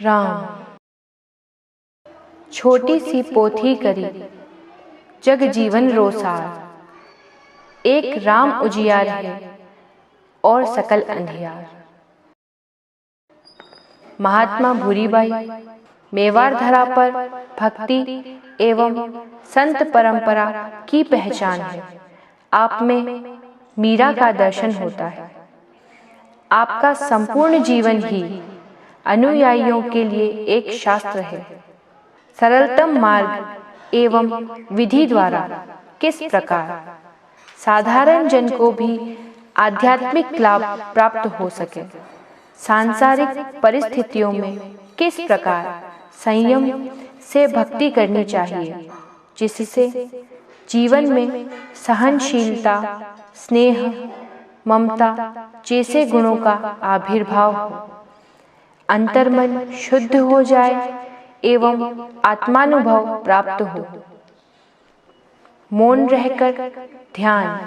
राम। छोटी सी पोथी करी जग जीवन रोसार, एक राम उजियार है और सकल अंधियार। महात्मा भूरीबाई मेवाड़ धरा पर भक्ति एवं संत परंपरा की पहचान है। आप में मीरा का दर्शन होता है। आपका संपूर्ण जीवन ही अनुयायियों के लिए एक शास्त्र है। सरलतम मार्ग एवं विधि द्वारा किस प्रकार साधारण जन को भी आध्यात्मिक लाभ प्राप्त हो सके, सांसारिक परिस्थितियों में किस प्रकार संयम से भक्ति करनी चाहिए जिससे जीवन में सहनशीलता, स्नेह, ममता जैसे गुणों का आविर्भाव हो, अंतर्मन शुद्ध हो जाए एवं आत्मानुभव प्राप्त हो। मौन रहकर ध्यान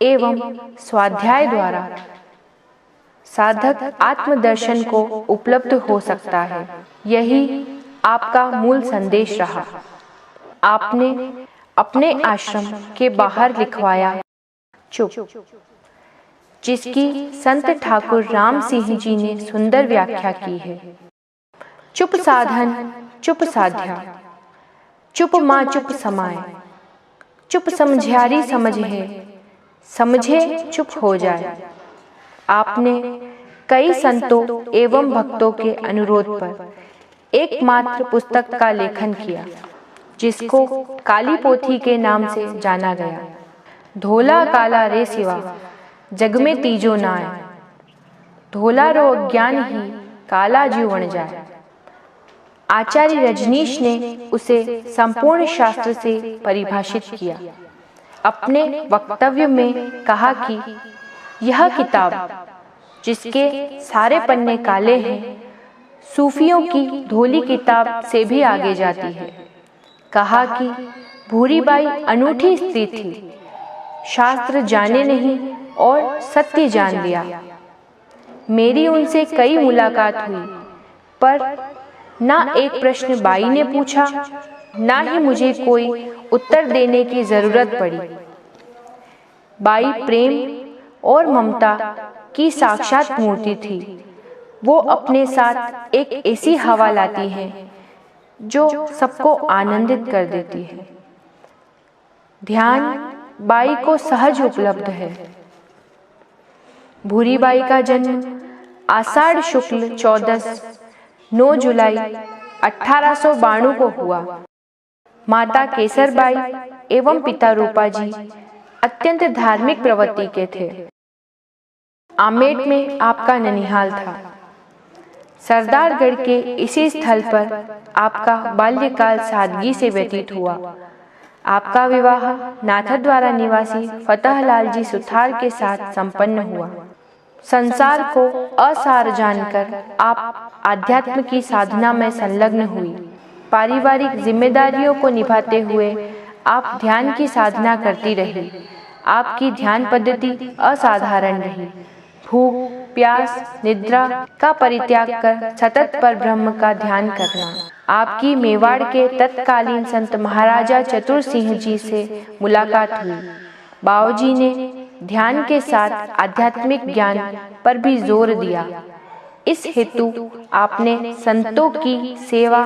एवं स्वाध्याय द्वारा साधक आत्मदर्शन को उपलब्ध हो सकता है। यही आपका मूल संदेश रहा। आपने अपने आश्रम के बाहर लिखवाया चुप, जिसकी संत ठाकुर राम सिंह जी ने सुंदर व्याख्या की है। चुप साधन चुप साध्या, चुप माँ चुप समाए, चुप समझियारी समझ है, समझे चुप हो जाए। आपने कई संतों एवं भक्तों के अनुरोध पर एकमात्र पुस्तक का लेखन किया, जिसको काली पोथी के नाम से जाना गया। धोला काला रे सिवा जग में तीजो नाय, धोला रो अज्ञान ही काला जीवन जाए। आचार्य रजनीश ने उसे संपूर्ण शास्त्र से परिभाषित किया। अपने वक्तव्य में कहा कि यह किताब, जिसके सारे पन्ने काले हैं, सूफियों की धोली किताब से भी आगे जाती है। कहा कि भूरीबाई अनूठी स्त्री थी, शास्त्र जाने नहीं और सत्य जान लिया। मेरी उनसे कई मुलाकात हुई, पर ना एक प्रश्न बाई ने पूछा, ना ही मुझे कोई उत्तर देने की जरूरत पड़ी। बाई प्रेम और ममता की साक्षात मूर्ति थी। वो अपने साथ एक ऐसी हवा लाती है जो सबको आनंदित कर देती है। ध्यान बाई को सहज उपलब्ध है। भूरीबाई का जन्म आषाढ़ शुक्ल 9 जुलाई 1892 को हुआ। माता केसरबाई एवं पिता रूपाजी अत्यंत धार्मिक प्रवृत्ति के थे। आमेट में आपका ननिहाल था। सरदारगढ़ के इसी स्थल पर आपका बाल्यकाल सादगी से व्यतीत हुआ। आपका विवाह नाथद्वारा निवासी फतहलाल जी सुथार के साथ संपन्न हुआ। संसार को असार जानकर आप आध्यात्म की साधना में संलग्न हुई। पारिवारिक जिम्मेदारियों को निभाते हुए आप ध्यान की साधना करती रही। आपकी ध्यान पद्धति असाधारण रही। भूख, प्यास, निद्रा का परित्याग कर सतत पर ब्रह्म का ध्यान करना। आपकी मेवाड़ के तत्कालीन संत महाराजा चतुर सिंह जी से मुलाकात हुई। बाबूजी ने ध्यान के साथ आध्यात्मिक ज्ञान पर भी जोर दिया। इस हेतु आपने संतों की सेवा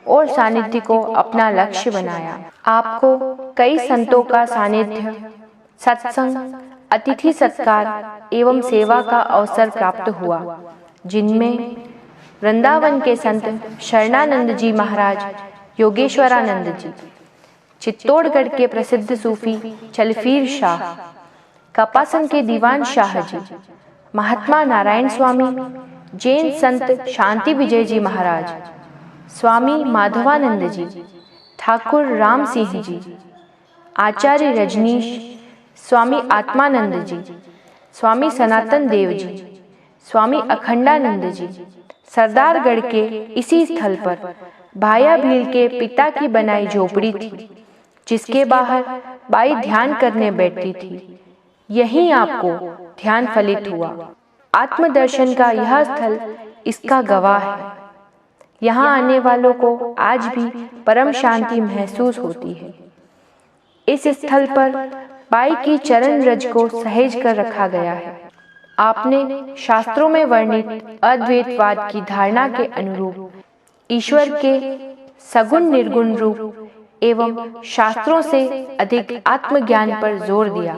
और सानिध्य को अपना लक्ष्य बनाया। आपको कई संतों का सानिध्य, सत्संग, अतिथि सत्कार एवं सेवा का अवसर प्राप्त हुआ, जिनमें वृंदावन के संत शरणानंद जी महाराज, योगेश्वरानंद जी, चित्तौड़गढ़ के प्रसिद्ध सूफी चलफीर शाह, कपासन के दीवान शाह जी, महात्मा नारायण स्वामी, जैन संत शांति विजय जी महाराज, स्वामी माधवानंद जी, ठाकुर राम सिंह जी, आचार्य रजनीश, स्वामी आत्मानंद जी, स्वामी सनातन देव जी, स्वामी अखंडानंद जी। सरदारगढ़ के इसी स्थल पर भाया भील के पिता की बनाई झोपड़ी थी, जिसके बाहर बाई ध्यान करने बैठती थी। यहीं आपको ध्यान फलित हुआ। आत्मदर्शन का यह स्थल इसका गवाह है। यहाँ आने वालों को आज भी परम शांति महसूस होती है। इस स्थल पर बाई की चरण रज को सहेज कर रखा गया है। आपने शास्त्रों में वर्णित अद्वैतवाद की धारणा के अनुरूप ईश्वर के सगुण निर्गुण रूप एवं शास्त्रों से अधिक आत्मज्ञान पर जोर दिया।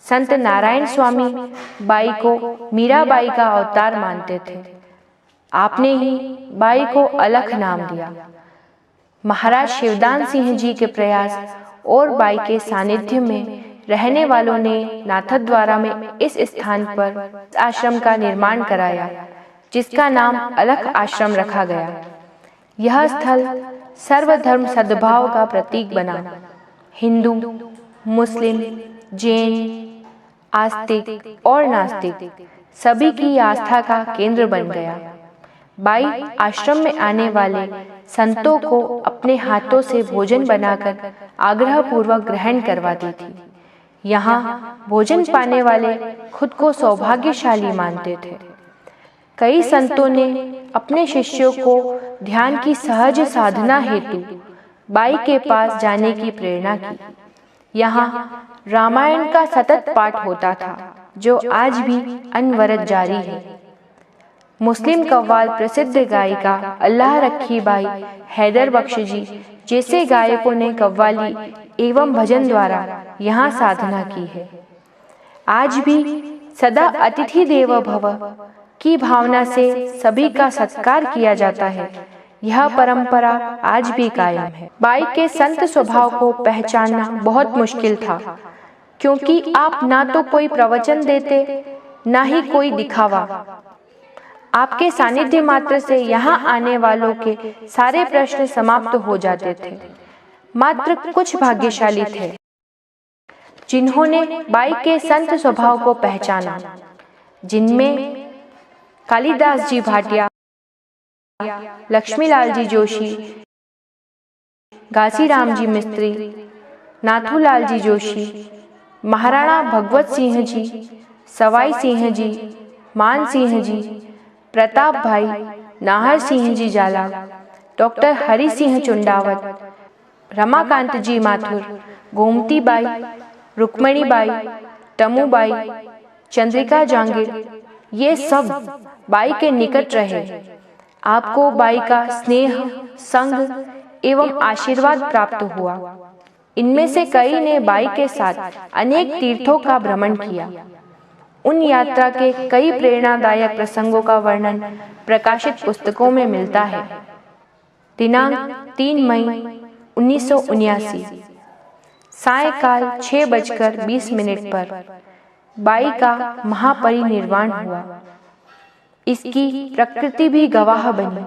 संत नारायण स्वामी बाई को मीराबाई का अवतार मानते थे। आपने ही बाई को अलख नाम दिया। महाराज शिवदान सिंह जी के प्रयास और बाई के सानिध्य में रहने वालों ने नाथद्वारा में इस स्थान पर आश्रम का निर्माण कराया, जिसका नाम अलख आश्रम रखा गया। यह स्थल सर्वधर्म सद्भाव का प्रतीक बना। हिंदू, मुस्लिम, जैन, आस्तिक और नास्तिक सभी की आस्था का केंद्र बन गया। बाई आश्रम में आने वाले संतों को अपने हाथों से भोजन बनाकर आग्रह पूर्वक ग्रहण करवाती थी। यहाँ भोजन पाने वाले खुद को सौभाग्यशाली मानते थे। कई संतों ने अपने शिष्यों को ध्यान की सहज साधना हेतु बाई के पास जाने की प्रेरणा की। यहाँ रामायण का सतत पाठ होता था, जो आज भी अनवरत जारी है। मुस्लिम कव्वाल प्रसिद्ध गायिका अल्लाह रखी बाई हैदर बख्श जी जैसे गायकों ने कव्वाली एवं भजन द्वारा यहाँ साधना की है। आज भी सदा अतिथि देवो भव की भावना से सभी का सत्कार किया जाता है। यह परंपरा आज भी कायम है। बाई के संत स्वभाव को पहचानना बहुत मुश्किल था, क्योंकि आप ना तो कोई प्रवचन देते, ना ही कोई दिखावा। आपके सानिध्य मात्र से यहाँ आने वालों के सारे प्रश्न समाप्त हो जाते थे। मात्र कुछ भाग्यशाली थे जिन्होंने बाई के संत स्वभाव को पहचाना, जिनमें कालिदास जी भाटिया, लक्ष्मीलाल जी जोशी, घासीराम जी मिस्त्री, नाथूलाल जी जोशी, महाराणा भगवत सिंह जी, सवाई सिंह जी, मान सिंह जी, प्रताप भाई, नाहर सिंह जी जाला, डॉक्टर हरि सिंह चुंडावत, रमाकांत जी माथुर, गोमती बाई, रुक्मणी बाई, टमू बाई, चंद्रिका जांगिर, ये सब बाई के निकट रहे। आपको बाई का स्नेह, संग एवं आशीर्वाद प्राप्त हुआ। इनमें से कई ने बाई के साथ अनेक तीर्थों का भ्रमण किया। उन यात्रा के कई प्रेरणादायक प्रसंगों का वर्णन प्रकाशित पुस्तकों में मिलता है। दिनांक 3 मई 1979 सायकाल 6:20 पर बाई का महापरिनिर्वाण हुआ। इसकी प्रकृति भी गवाह बनी।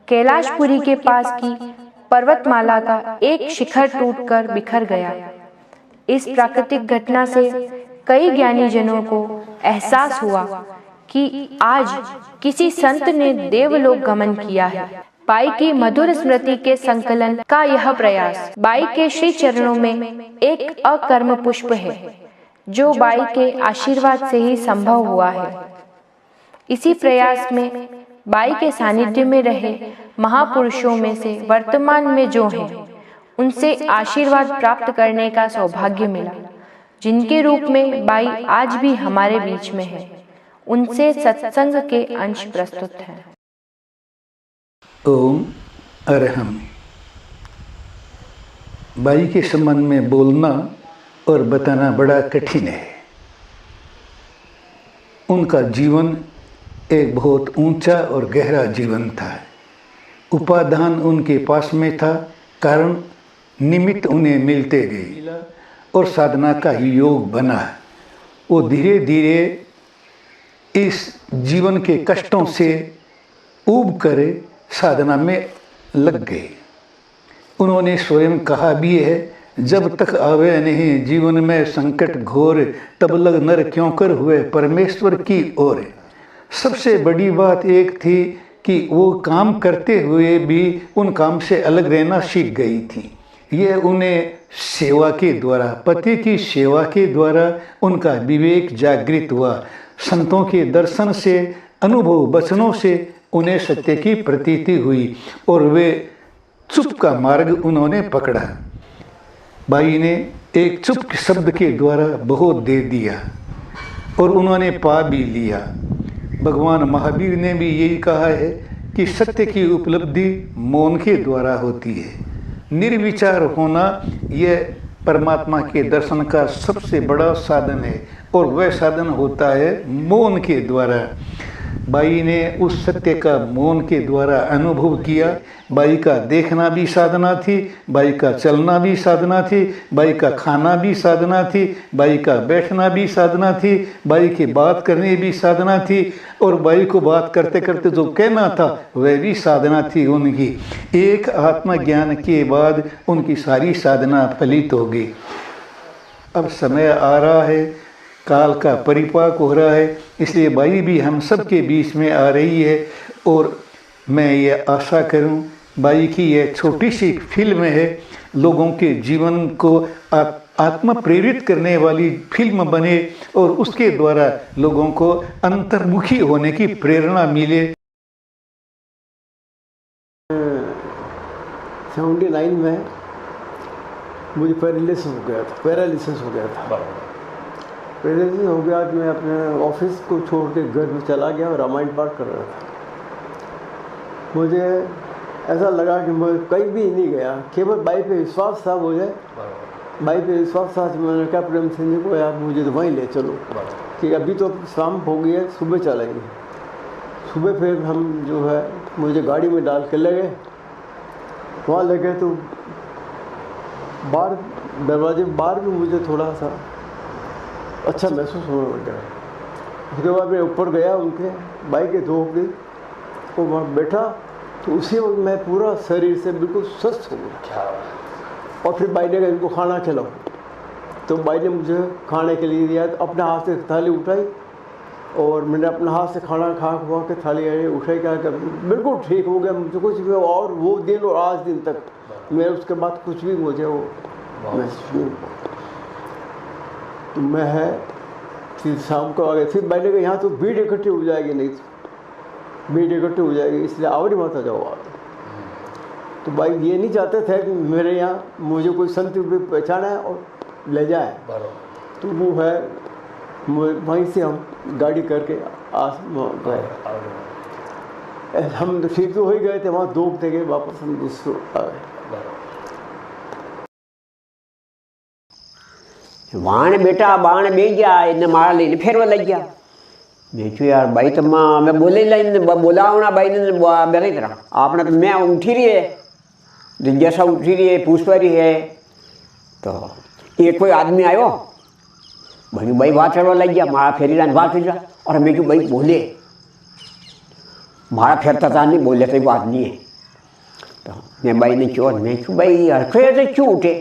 कैलाशपुरी के पास की पर्वतमाला का एक शिखर टूटकर बिखर गया। इस प्राकृतिक घटना से कई ज्ञानी जनों को एहसास हुआ कि आज किसी संत ने देवलोक गमन किया है। बाई की मधुर स्मृति के संकलन का यह प्रयास बाई के श्री चरणों में एक अकर्म पुष्प है, जो बाई के आशीर्वाद से ही संभव हुआ है। इसी प्रयास में बाई के सानिध्य में रहे महापुरुषों में से वर्तमान में जो हैं, उनसे आशीर्वाद प्राप्त करने का सौभाग्य मिला, जिनके रूप में बाई आज भी हमारे बीच में है। उनसे सत्संग के अंश प्रस्तुत हैं। ओम अरहम। बाई के संबंध में बोलना और बताना बड़ा कठिन है। उनका जीवन एक बहुत ऊंचा और गहरा जीवन था। उपादान उनके पास में था, कारण निमित्त उन्हें मिलते गए और साधना का ही योग बना। वो धीरे धीरे इस जीवन के कष्टों से ऊब कर साधना में लग गए। उन्होंने स्वयं कहा भी है, जब तक आवे नहीं जीवन में संकट घोर, तब लग नर क्यों कर हुए परमेश्वर की ओर। सबसे बड़ी बात एक थी कि वो काम करते हुए भी उन काम से अलग रहना सीख गई थी। यह उन्हें सेवा के द्वारा, पति की सेवा के द्वारा उनका विवेक जागृत हुआ। संतों के दर्शन से, अनुभव वचनों से उन्हें सत्य की प्रतीति हुई और वे चुप का मार्ग उन्होंने पकड़ा। बाई ने एक चुप शब्द के द्वारा बहुत दे दिया और उन्होंने पा भी लिया। भगवान महावीर ने भी यही कहा है कि सत्य की उपलब्धि मौन के द्वारा होती है। निर्विचार होना यह परमात्मा के दर्शन का सबसे बड़ा साधन है और वह साधन होता है मौन के द्वारा। बाई ने उस सत्य का मौन के द्वारा अनुभव किया। बाई का देखना भी साधना थी, बाई का चलना भी साधना थी, बाई का खाना भी साधना थी, बाई का बैठना भी साधना थी, बाई की बात करने भी साधना थी और बाई को बात करते करते जो कहना था वह भी साधना थी उनकी। एक आत्मज्ञान के बाद उनकी सारी साधना फलित होगी। अब समय आ रहा है, काल का परिपाक हो रहा है, इसलिए बाई भी हम सब के बीच में आ रही है और मैं ये आशा करूं बाई की यह छोटी सी फिल्म है लोगों के जीवन को आत्म प्रेरित करने वाली फिल्म बने और उसके द्वारा लोगों को अंतर्मुखी होने की प्रेरणा मिले। 79 में मुझे पैरालिसिस हो गया था। पैरालिसिस हो गया तो मैं अपने ऑफिस को छोड़ के घर में चला गया और रामायण पाठ कर रहा था। मुझे ऐसा लगा कि मैं कहीं भी नहीं गया, केवल बाई पे विश्वास था मुझे। बाई पे विश्वास था। मैंने कहा प्रेम सिंह जी को, आप मुझे तो वहीं ले चलो कि अभी तो शाम हो गई है, सुबह चलेंगे। सुबह फिर हम जो है मुझे गाड़ी में डाल के ले गए। वहाँ ले गए तो बाहर दरवाजे बाहर भी मुझे थोड़ा सा अच्छा महसूस होने लग गया। उसके बाद मैं ऊपर गया, उनके बाइक के धो गई और वहाँ बैठा तो उसी वक्त मैं पूरा शरीर से बिल्कुल स्वस्थ हो गया। और फिर बाई ने कहा इनको खाना खिलाओ, तो बाई ने मुझे खाने के लिए दिया। तो अपने हाथ से थाली उठाई और मैंने अपने हाथ से खाना खा खुआ के थाली उठाई, क्या कर बिल्कुल ठीक हो गया मुझे कुछ भी। और वो दिन और आज दिन तक मैं उसके बाद कुछ भी मुझे वो महसूस नहीं हुआ। तो मैं है फिर शाम को आ गए। फिर मैंने कहा यहाँ तो भीड़ इकट्ठी हो जाएगी, नहीं तो भीड़ इकट्ठी हो जाएगी, इसलिए आवड़ी माता जाओ आप। तो भाई ये नहीं चाहते थे कि मेरे यहाँ मुझे कोई संत भी पहचाना है और ले जाए। तो वो है वहीं से हम गाड़ी करके आस गए। हम तो ठीक तो हो ही गए थे, वहाँ 2 घंटे वापस हम दूसरे आ गए। वाण बेटा बाण बे गया, इन्हें मार लेने फिर वो लग गया। मैं क्यों यार भाई तो मैं बोले बोलावना भाई ने मेरी तरह आपने तो मैं उठी रही है जैसा उठी रही है पूछ रही है। तो एक कोई आदमी आयो भाई बात चढ़वा लग गया, मारा फेरी रहा बात फिर रहा। और मैं क्यों भाई बोले मारा फेरता था नहीं बोले तो बात नहीं है। तो मैं भाई ने क्यों मैं क्यों भाई हर क्यों उठे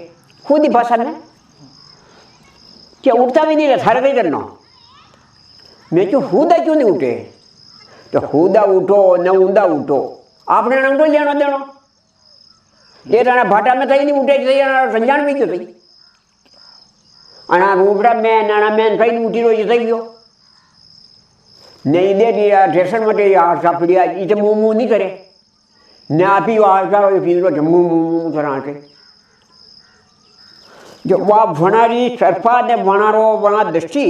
खुद ही भाषा में क्या उठता भी नहीं रहा नहीं करना। मैं क्यों हुदा क्यों नहीं उठे। तो हुदा उठो न ऊंदा उठो आपने नंगो लेना देना। ये जना भाटा में कहीं नहीं उठे संजान भी क्यों थी अना रूबड़ा में नाना में कहीं नहीं उठी रही थी गयो नहीं दे दिया स्टेशन में सापड़िया इसे मुँह मुँह नहीं करे न आप ही मुँह मुँह चढ़ा के जो वह भणारी सरपा ने भणारो वहाँ दृष्टि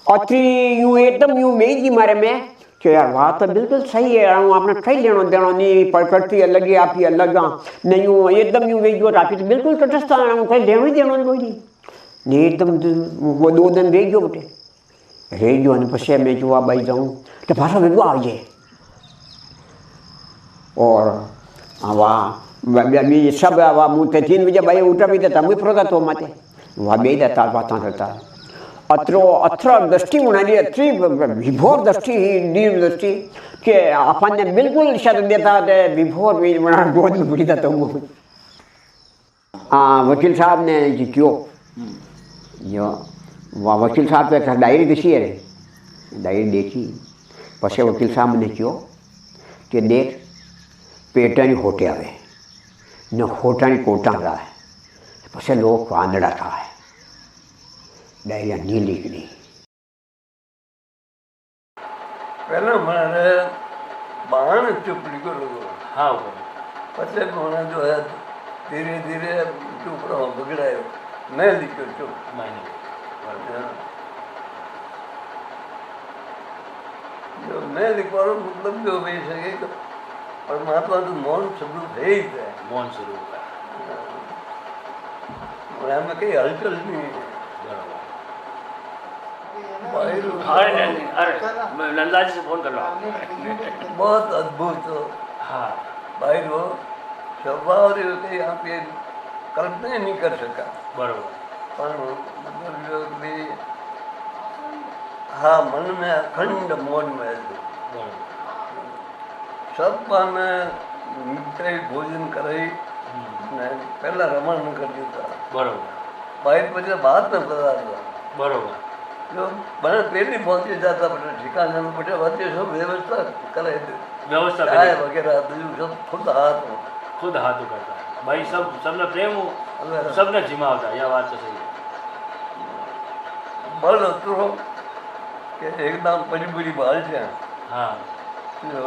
अति यूँ एकदम यूँ मेई जी मारे में कि यार बात तो बिल्कुल सही है। आपने कहीं लेना देना नहीं प्रकृति अलग है आप ही अलग नहीं यूँ एकदम यूँ वेज आप तो बिल्कुल तटस्थ कहीं लेना ही देना नहीं एकदम वो 2 दिन रह गयो बेटे रह गयो ने पछे मैं जो बाई जाऊँ तो पाछो वेगो आ जाए। और वाह सब मुझे 3 बजे भाई उठा भी देता मुझे फरोता तो माते वह बे देता बात करता अत्र दृष्टि उन्हें अत्री विभोर दृष्टि नीम दृष्टि के अपन ने बिल्कुल शत देता विभोर गोद में बुढ़ी था। हाँ वकील साहब ने क्यों यो वकील साहब तो एक डायरी देखी है डायरी देखी पछे वकील साहब ने क्यों कि देख पेटानी होटे आवे न होटानी कोटा रहा है पछे लोग वांदड़ा था है डायरिया नहीं लिखनी। पहले मारे बाण चुप लिखो लोगो हाँ ऊपर पछे मोने जो है धीरे धीरे चुप रहो बगड़ायो मैं लिखो चुप मायने जो मैं लिखवानो मतलब जो भी सके कि परमात्मा तो मौन स्वरूप है ही है मौन स्वरूप है और हमें कहीं हलचल नहीं है अरे नंदा जी से फोन कर लो बहुत अद्भुत हाँ भाई वो स्वभाव के यहाँ पे कल्पना ही नहीं कर सका बरोबर पर मतलब जो भी हाँ मन में अखंड मौन में बरोबर सब पाने मिठाई भोजन कराई ने पहला रमण कर देता बरोबर बाहर पचे बात न पता था बरोबर जो बने पहले पहुंचे जाता बटे ठिकाने में बटे बच्चे सब व्यवस्था करे थे व्यवस्था चाय करी वगैरह दूध सब खुद हाथ में खुद हाथ करता है भाई सब सबने प्रेम हो सबने जिमा होता है यह बात तो सही है बल उतरो कि एकदम बड़ी बड़ी बाल्टियाँ हाँ जो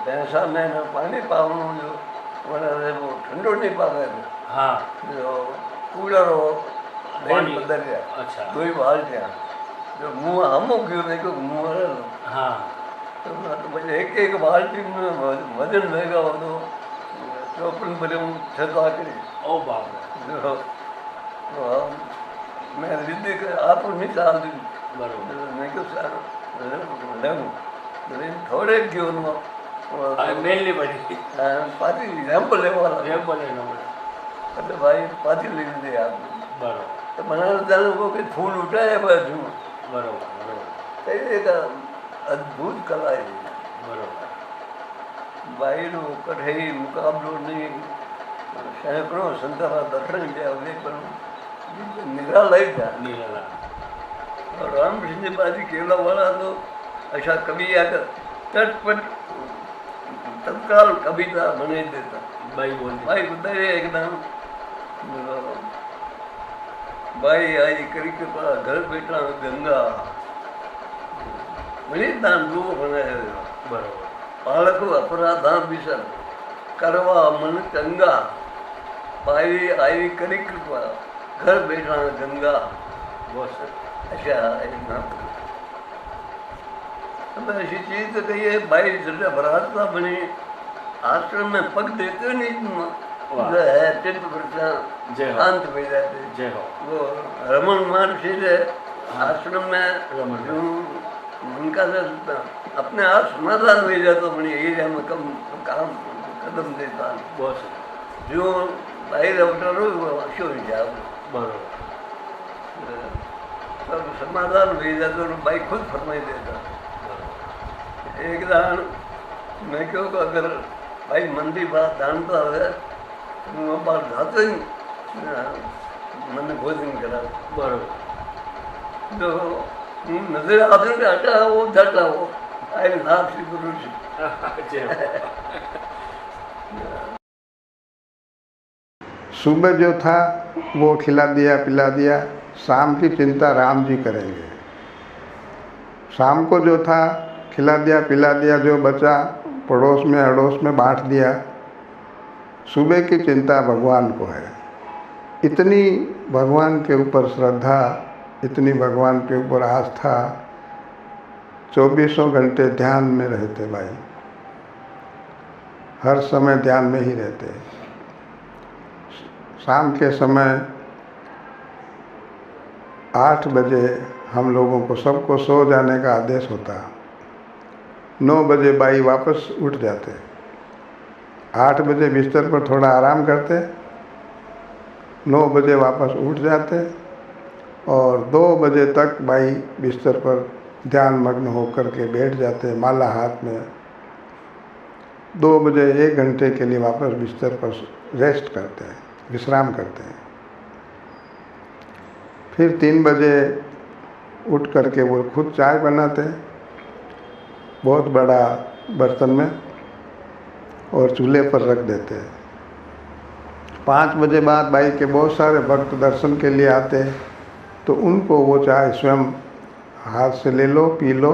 भैंसा में न पानी पावनो जो वनारे वो ठंडो नहीं पावे हाँ जो कूलर हो पानी। बदल गया अच्छा दो ही बाल्टियाँ जो मुँह हमो क्यों देखो मुँह है हाँ तो मुझे एक बाल्टी में वजन लेगा वो तो चौपन बड़े छत आकड़ी ओ बाप रे जो मैं रिद्धि के आप नहीं चाल दी बरोबर मैं क्यों सार लेऊं लेकिन थोड़े क्यों न मेल नहीं पड़ी पाती रैंप ले वाला रेम बोले ना अरे भाई पाती ले दे आप बरोबर तो मना जाने को कि फूल उठाए बाजू बरोबर बरोबर एक अद्भुत कला है बरोबर बाहर कठे मुकाबलो नहीं सैकड़ों संतरा दर्शन किया पर निराला ही था निराला और रामकृष्ण बाजी केवला वाला तो ऐसा कवि आकर चटपट तत्काल कविता बने देता भाई बोलती भाई उधर एकदम भाई आई करी के पास घर बैठा गंगा बड़ी दान रूप बनाया बरोबर बालक अपराधा विसर करवा मन चंगा भाई आई करी कृपा घर बैठा गंगा बहुत सही अच्छा एकदम अब ऐसी चीज तो कही भाई जरा भराता बनी आश्रम में पग देते नहीं जो है चित्त प्रथा जय हो। शांत हो जाते जय हो वो रमन महर्षि से आश्रम में रमन। जो उनका से अपने आप समाधान हो जाता बनी एरिया में कम काम कदम देता बहुत सही जो बाहर अवतरो वो अशो हो जाओ बरोबर सब समाधान हो जाता और भाई खुद फरमाई देता एक दान मैं क्यों को अगर भाई मंदी बात जानता है तो बात जाते ही मैंने भोजन करा बरोबर जो नजर आते के हटा वो झटा वो आई नाम श्री गुरु जी जय हो। सुबह जो था वो खिला दिया पिला दिया, शाम की चिंता राम जी करेंगे। शाम को जो था खिला दिया पिला दिया, जो बचा पड़ोस में अड़ोस में बांट दिया। सुबह की चिंता भगवान को है। इतनी भगवान के ऊपर श्रद्धा, इतनी भगवान के ऊपर आस्था, 24 घंटे ध्यान में रहते भाई, हर समय ध्यान में ही रहते। शाम के समय 8 बजे हम लोगों को सबको सो जाने का आदेश होता। 9 बजे बाई वापस उठ जाते। 8 बजे बिस्तर पर थोड़ा आराम करते, 9 बजे वापस उठ जाते और 2 बजे तक बाई बिस्तर पर ध्यान मग्न होकर के बैठ जाते, माला हाथ में। 2 बजे 1 घंटे के लिए वापस बिस्तर पर रेस्ट करते हैं, विश्राम करते हैं। फिर 3 बजे उठ करके वो खुद चाय बनाते हैं, बहुत बड़ा बर्तन में, और चूल्हे पर रख देते हैं। 5 बजे बाद भाई के बहुत सारे भक्त दर्शन के लिए आते हैं, तो उनको वो चाय स्वयं हाथ से ले लो, पी लो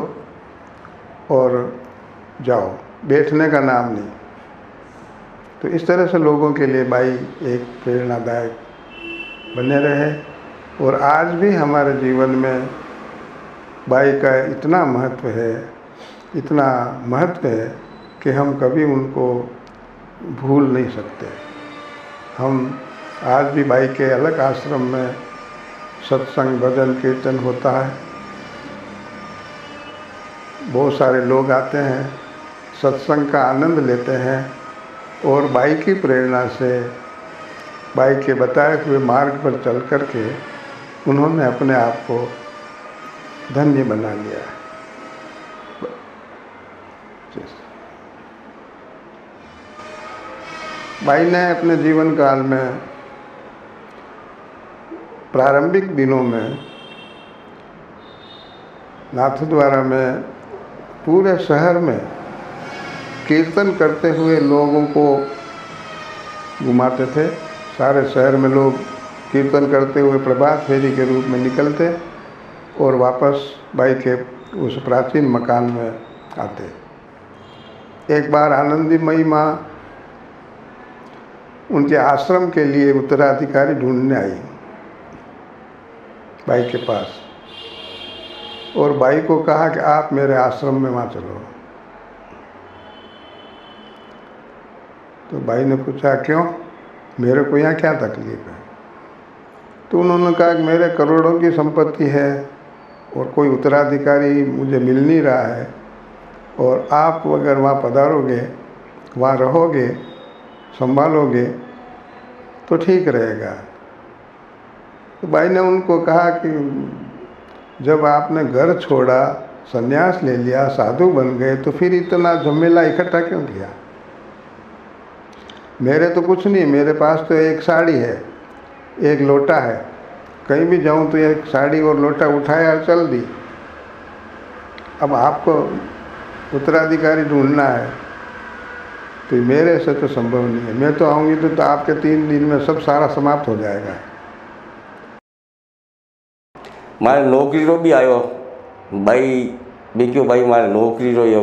और जाओ। बैठने का नाम नहीं। तो इस तरह से लोगों के लिए बाई एक प्रेरणादायक बने रहे। और आज भी हमारे जीवन में बाई का इतना महत्व है कि हम कभी उनको भूल नहीं सकते। हम आज भी बाई के अलग आश्रम में सत्संग भजन कीर्तन होता है, बहुत सारे लोग आते हैं, सत्संग का आनंद लेते हैं और बाई की प्रेरणा से, बाई के बताए हुए मार्ग पर चल कर के उन्होंने अपने आप को धन्य बना लिया है। बाई ने अपने जीवन काल में प्रारंभिक दिनों में नाथद्वारा में पूरे शहर में कीर्तन करते हुए लोगों को घुमाते थे। सारे शहर में लोग कीर्तन करते हुए प्रभात फेरी के रूप में निकलते और वापस बाई के उस प्राचीन मकान में आते। एक बार आनंदीमयी माँ उनके आश्रम के लिए उत्तराधिकारी ढूंढने आई बाई के पास और बाई को कहा कि आप मेरे आश्रम में वहाँ चलो। तो बाई ने पूछा क्यों, मेरे को यहाँ क्या तकलीफ है? तो उन्होंने कहा कि मेरे करोड़ों की संपत्ति है और कोई उत्तराधिकारी मुझे मिल नहीं रहा है और आप अगर वहाँ पधारोगे, वहाँ रहोगे, संभालोगे तो ठीक रहेगा। तो बाई ने उनको कहा कि जब आपने घर छोड़ा, संन्यास ले लिया, साधु बन गए, तो फिर इतना झमेला इकट्ठा क्यों किया? मेरे तो कुछ नहीं, मेरे पास तो एक साड़ी है, एक लोटा है, कहीं भी जाऊं तो एक साड़ी और लोटा उठाया और चल दी। अब आपको उत्तराधिकारी ढूंढना है तो मेरे से तो संभव नहीं है। मैं तो आऊँगी तो आपके 3 दिन में सब सारा समाप्त हो जाएगा। मारे नौकरी रो भी आयो भाई देखियो भाई मारे नौकरी रो यो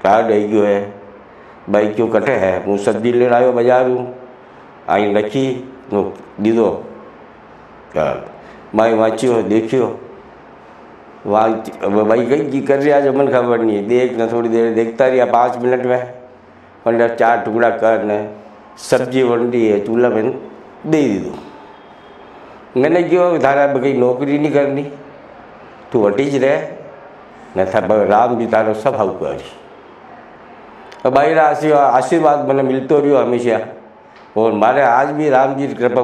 कार्ड आई गयो है भाई क्यों कटे है। हूँ सब्जी लेन आयो बाजार आई रखी दीदो भाई वाँचियो देखियो वहाँ भाई कहीं कर रहा जो मन खबर नहीं है। देख न थोड़ी देर देखता रहा 5 मिनट में पंडा 4 टुकड़ा कर ने सब्जी वंडी है चूल्हा में दे दीदो। मैंने क्यों थारा कहीं नौकरी नहीं करनी, तू वटी ज रहे न था राम जी तारो सब हाउ करी। भाई आशीर्वाद मैंने मिलते रहो हमेशा और मारे आज भी राम जी की कृपा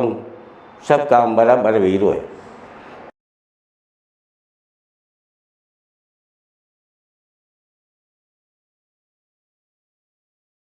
सब काम बराबर हीरो है।